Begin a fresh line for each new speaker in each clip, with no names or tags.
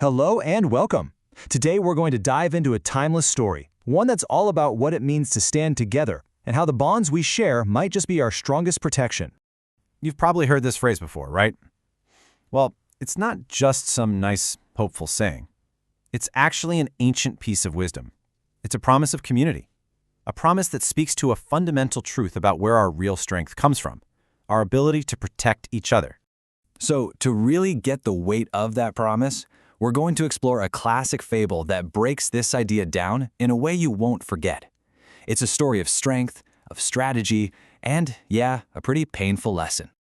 Hello and welcome. Today we're going to dive into a timeless story, one that's all about what it means to stand together and how the bonds we share might just be our strongest protection.
You've probably heard this phrase before, right? Well, it's not just some nice, hopeful saying. It's actually an ancient piece of wisdom. It's a promise of community, a promise that speaks to a fundamental truth about where our real strength comes from, our ability to protect each other.
So, to really get the weight of that promise, we're going to explore a classic fable that breaks this idea down in a way you won't forget. It's a story of strength, of strategy, and, yeah, a pretty painful lesson.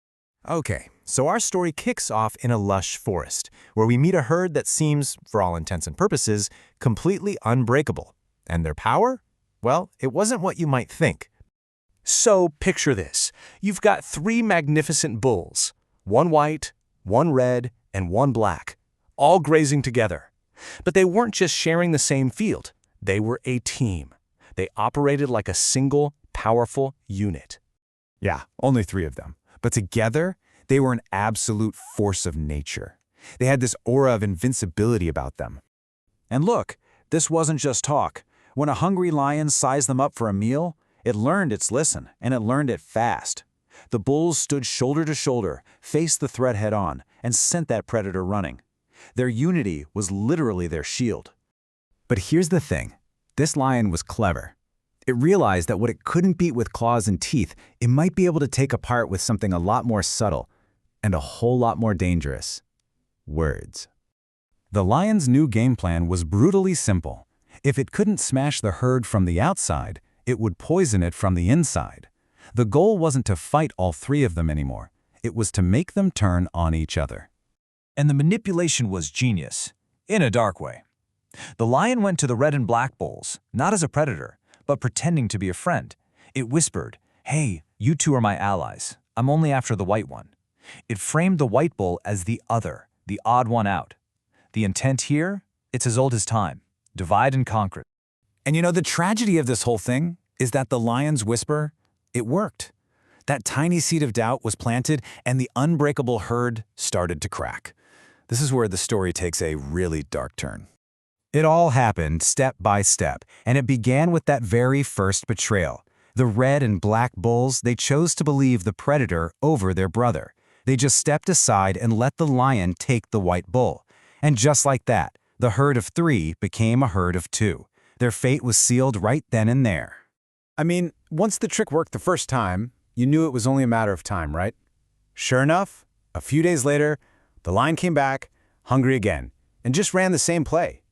Okay, so our story kicks off in a lush forest, where we meet a herd that seems, for all intents and purposes, completely unbreakable. And their power? Well, it wasn't what you might think. So picture this. You've got three magnificent bulls, one white, one red, and one black, all grazing together. But they weren't just sharing the same field. They were a team. They operated like a single, powerful unit.
Yeah, only three of them. But together, they were an absolute force of nature. They had this aura of invincibility about them.
And look, this wasn't just talk. When a hungry lion sized them up for a meal, it learned its lesson, and it learned it fast. The bulls stood shoulder to shoulder, faced the threat head-on, and sent that predator running. Their unity was literally their shield.
But here's the thing. This lion was clever. It realized that what it couldn't beat with claws and teeth, it might be able to take apart with something a lot more subtle and a whole lot more dangerous: words.
The lion's new game plan was brutally simple. If it couldn't smash the herd from the outside, it would poison it from the inside. The goal wasn't to fight all three of them anymore. It was to make them turn on each other.
And the manipulation was genius, in a dark way. The lion went to the red and black bulls, not as a predator, but pretending to be a friend. It whispered, "Hey, you two are my allies. I'm only after the white one." It framed the white bull as the other, the odd one out. The intent here? It's as old as time. Divide and conquer.
And you know, the tragedy of this whole thing is that the lion's whisper, it worked. That tiny seed of doubt was planted, and the unbreakable herd started to crack. This is where the story takes a really dark turn. It all happened step by step, and it began with that very first betrayal. The red and black bulls, they chose to believe the predator over their brother. They just stepped aside and let the lion take the white bull. And just like that, the herd of three became a herd of two. Their fate was sealed right then and there.
I mean, once the trick worked the first time, you knew it was only a matter of time, right? Sure enough, a few days later, the lion came back, hungry again, and just ran the same play.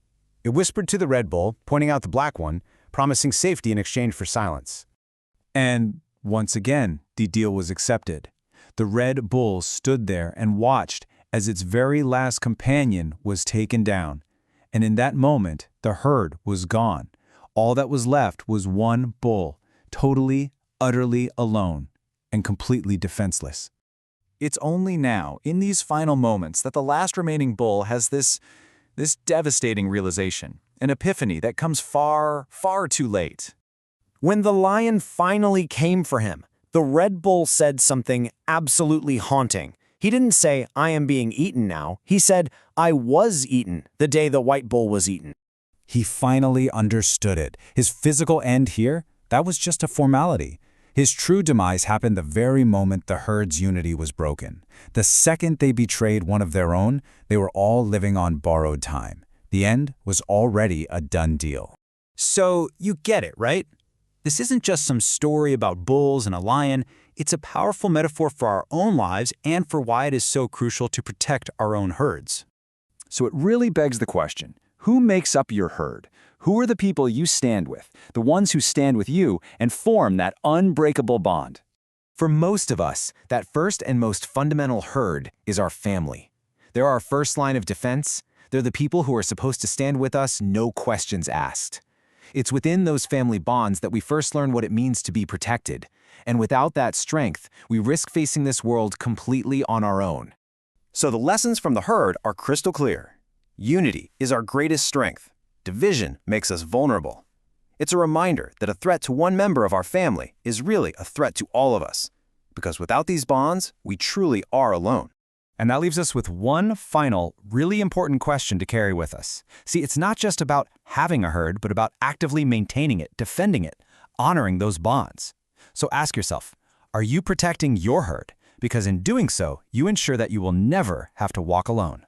It whispered to the red bull, pointing out the black one, promising safety in exchange for silence.
And once again, the deal was accepted. The red bull stood there and watched as its very last companion was taken down. And in that moment, the herd was gone. All that was left was one bull, totally, utterly alone, and completely defenseless. It's only now, in these final moments, that the last remaining bull has this devastating realization, an epiphany that comes far, far too late.
When the lion finally came for him, the red bull said something absolutely haunting. He didn't say, "I am being eaten now." He said, "I was eaten the day the white bull was eaten."
He finally understood it. His physical end here, that was just a formality. His true demise happened the very moment the herd's unity was broken. The second they betrayed one of their own, they were all living on borrowed time. The end was already a done deal.
So you get it, right? This isn't just some story about bulls and a lion. It's a powerful metaphor for our own lives and for why it is so crucial to protect our own herds.
So it really begs the question, who makes up your herd? Who are the people you stand with, the ones who stand with you and form that unbreakable bond?
For most of us, that first and most fundamental herd is our family. They're our first line of defense. They're the people who are supposed to stand with us, no questions asked. It's within those family bonds that we first learn what it means to be protected. And without that strength, we risk facing this world completely on our own.
So the lessons from the herd are crystal clear. Unity is our greatest strength. Division makes us vulnerable. It's a reminder that a threat to one member of our family is really a threat to all of us. Because without these bonds, we truly are alone.
And that leaves us with one final, really important question to carry with us. See, it's not just about having a herd, but about actively maintaining it, defending it, honoring those bonds. So ask yourself, are you protecting your herd? Because in doing so, you ensure that you will never have to walk alone.